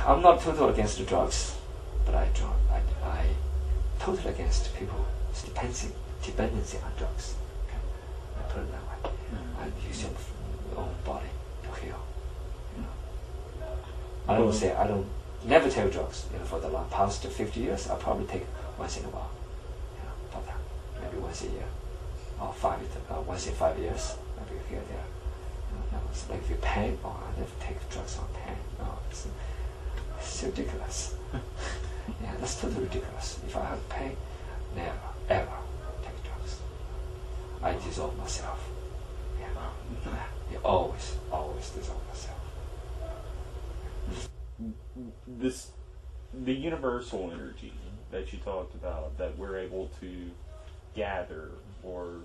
I'm not totally against the drugs, but I totally against people's dependency on drugs. Okay? I put it that way. And use your own body to heal. You know? I don't never take drugs. You know, for the past 50 years, I probably take once in a while. You know, about that. Maybe once a year, or once in 5 years, maybe here there. You know, like if you pain, I never take drugs on pain. No, it's ridiculous. Yeah, that's totally ridiculous. If I have pain, never, ever take drugs. I dissolve myself. Yeah, always dissolve myself. The universal energy that you talked about, that we're able to gather or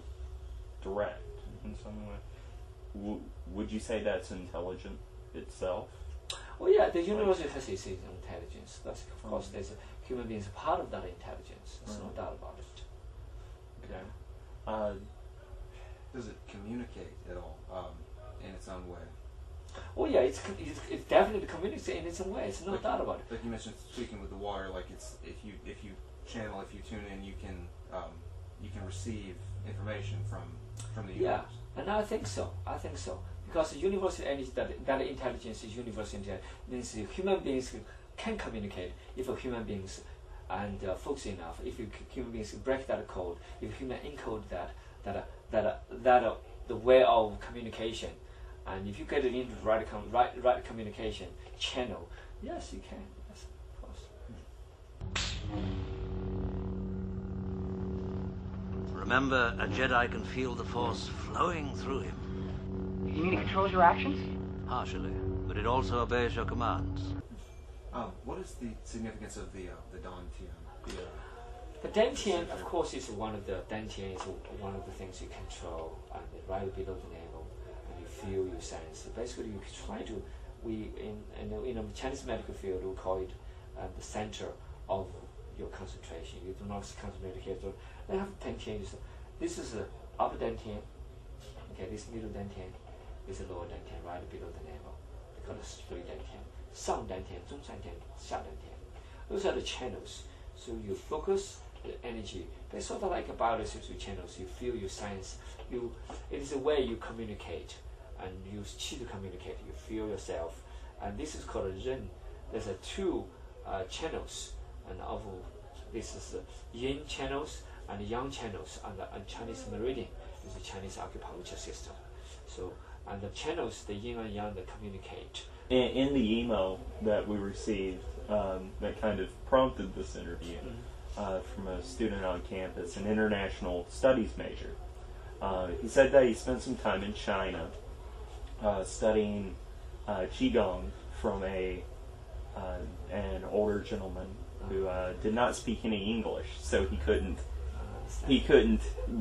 direct in some way, would you say that's intelligent itself? Well, yeah, the universe has its intelligence. That's, of course, there's human beings are part of that intelligence. There's no doubt about it. Okay. Does it communicate at all in its own way? Oh yeah, it's definitely communicates in its own way. It's no doubt about it. Like you mentioned, speaking with the water, like it's if you channel, if you tune in, you can receive information from the universe. Yeah, and I think so. Because universal energy, that intelligence is universal intelligence, means human beings can communicate if human beings and focus enough. If human beings break that code, if human encode that the way of communication, and if you get it into right communication channel, yes, you can. Yes, of course. Remember, a Jedi can feel the Force flowing through him. You mean it controls your actions? Partially, but it also obeys your commands. What is the significance of the dantian? The dantian, of course, is one of the things you control, and right below the navel, and you feel your sense. Basically, you try to. In the Chinese medical field, we call it the center of your concentration. You do not concentrate here. So they have dantian. This is the upper dantian. Okay, this middle dantian is the lower dantian, right below the navel. We call it three dantian. 上丹田, 中丹田, 下丹田. Those are the channels. So you focus the energy. They're sort of like a biological channels. You feel your science. It is a way you communicate, and use qi to communicate. You feel yourself, and this is called a ren. There's two channels, and this is yin channels and yang channels, and the Chinese meridian is the Chinese acupuncture system. So, and the channels, the yin and yang, that communicate. In the email that we received that kind of prompted this interview from a student on campus, an international studies major, he said that he spent some time in China studying Qi Gong from an older gentleman who did not speak any English, so he couldn't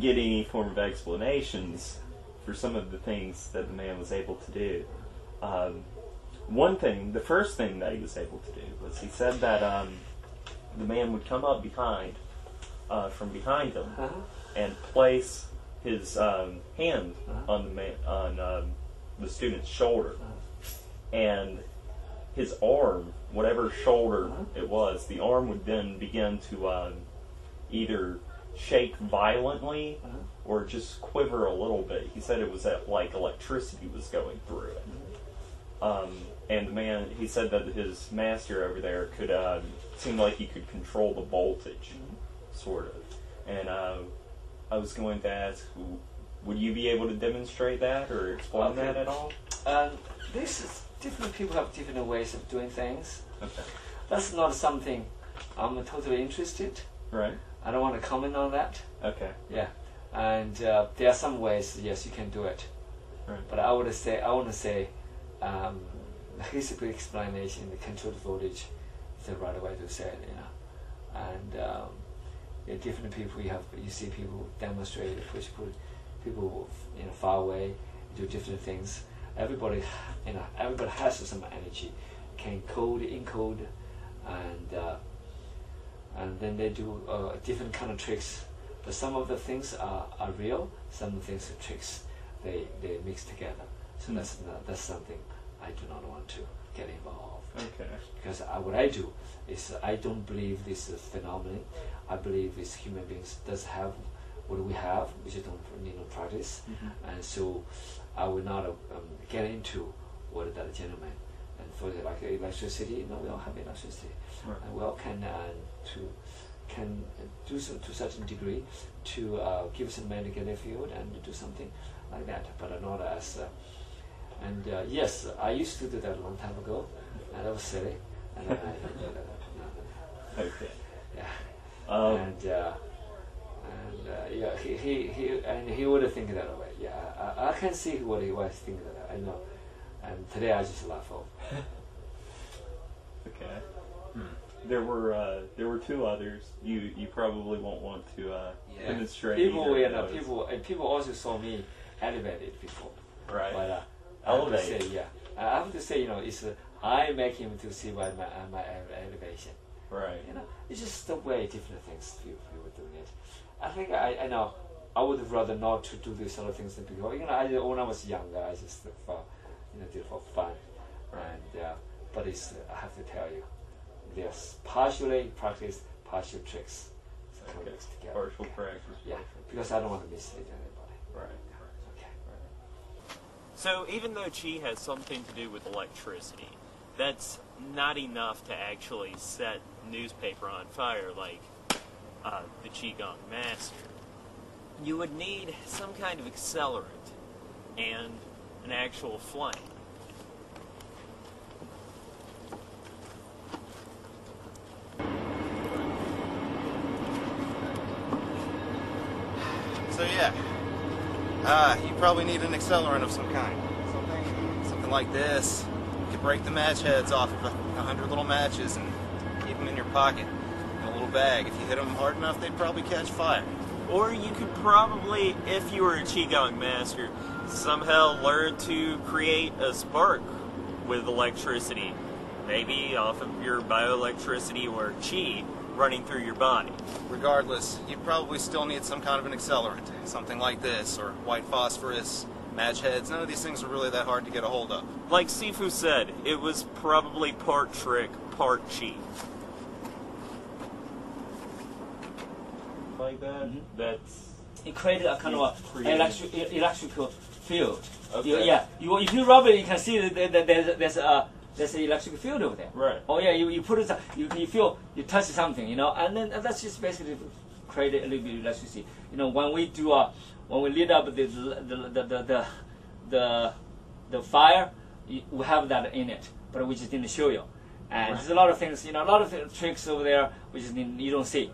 get any form of explanations for some of the things that the man was able to do. The first thing that he was able to do was he said that the man would come up from behind him and place his hand on the student's shoulder, and his arm, whatever shoulder it was, the arm would then begin to either shake violently or just quiver a little bit. He said it was like electricity was going through it. And the man, he said that his master over there could seem like he could control the voltage, sort of. And I was going to ask, would you be able to demonstrate that or explain that at all? This is different people have different ways of doing things. Okay. That's not something I'm totally interested. Right. I don't want to comment on that. Okay. Yeah, and there are some ways, yes, you can do it. Right. But I want to say, here's a quick explanation. The controlled voltage is the right way to say it, you know. And different people, you see people demonstrate, push people, far away, do different things. Everybody has some energy, can encode, and then they do different kind of tricks. But some of the things are real, some of the things are tricks. They mix together. So that's something I do not want to get involved. Okay. because what I do is I don't believe this is phenomenon. I believe this human beings does have what we have, we just don't need to practice, and so I will not get into what that gentleman. And for like electricity, we all have electricity, and we all can do so to a certain degree to give some magnetic field and do something like that, but not as. Yes, I used to do that a long time ago, and that was silly. And Okay. Yeah. Yeah, he would think that way. Yeah, I can see what he was thinking that. I know, and today I just laugh off. Okay. There were two others. You probably won't want to demonstrate. People also saw me elevated before. Right. But elevate. I have to say, it's I make him to see my elevation. Right. It's just the way different things people were doing it. I think I know I would rather not to do these sort of things than before. When I was younger, I just did it for fun. And but I have to tell you, there's partially practice, partial tricks. So it mix together. Partial practice. Yeah, because I don't want to mislead anybody. Right. Okay. So even though Qi has something to do with electricity, that's not enough to actually set newspaper on fire like the Qi Gong master. You would need some kind of accelerant and an actual flame. So yeah, you probably need an accelerant of some kind. Something like this. You could break the match heads off of 100 little matches and keep them in your pocket in a little bag. If you hit them hard enough, they'd probably catch fire. Or you could probably, if you were a Qi Gong master, somehow learn to create a spark with electricity. Maybe off of your bioelectricity or Qi running through your body. Regardless, you'd probably still need some kind of an accelerant. Something like this, or white phosphorus, match heads. None of these things are really that hard to get a hold of. Like Sifu said, it was probably part trick, part Qi. Like that? That's it created a kind of electrical field. Okay. If you rub it, you can see that there's an electric field over there. Right. Oh yeah, you put it, you feel, you touch something, and then that's just basically create a little bit of electricity. When we do when we lit up the fire, we have that in it, but we just didn't show you. And there's a lot of things, a lot of tricks over there which you don't see,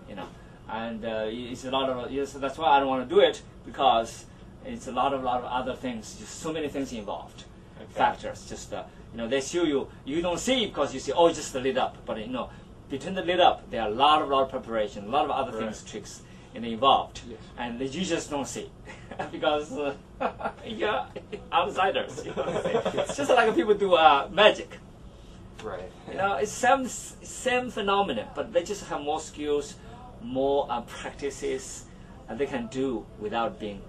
and it's a lot of, so that's why I don't want to do it, because it's a lot of other things, just so many things involved, factors, just they show you, you don't see it because you see, oh, just the lit up, but between the lit up, there are a lot of preparation, a lot of other things, tricks involved, and you just don't see because you're outsiders. It's just like people do magic. Right. It's same phenomenon, but they just have more skills, more practices, and they can do without being,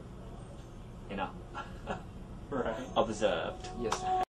observed. Yes.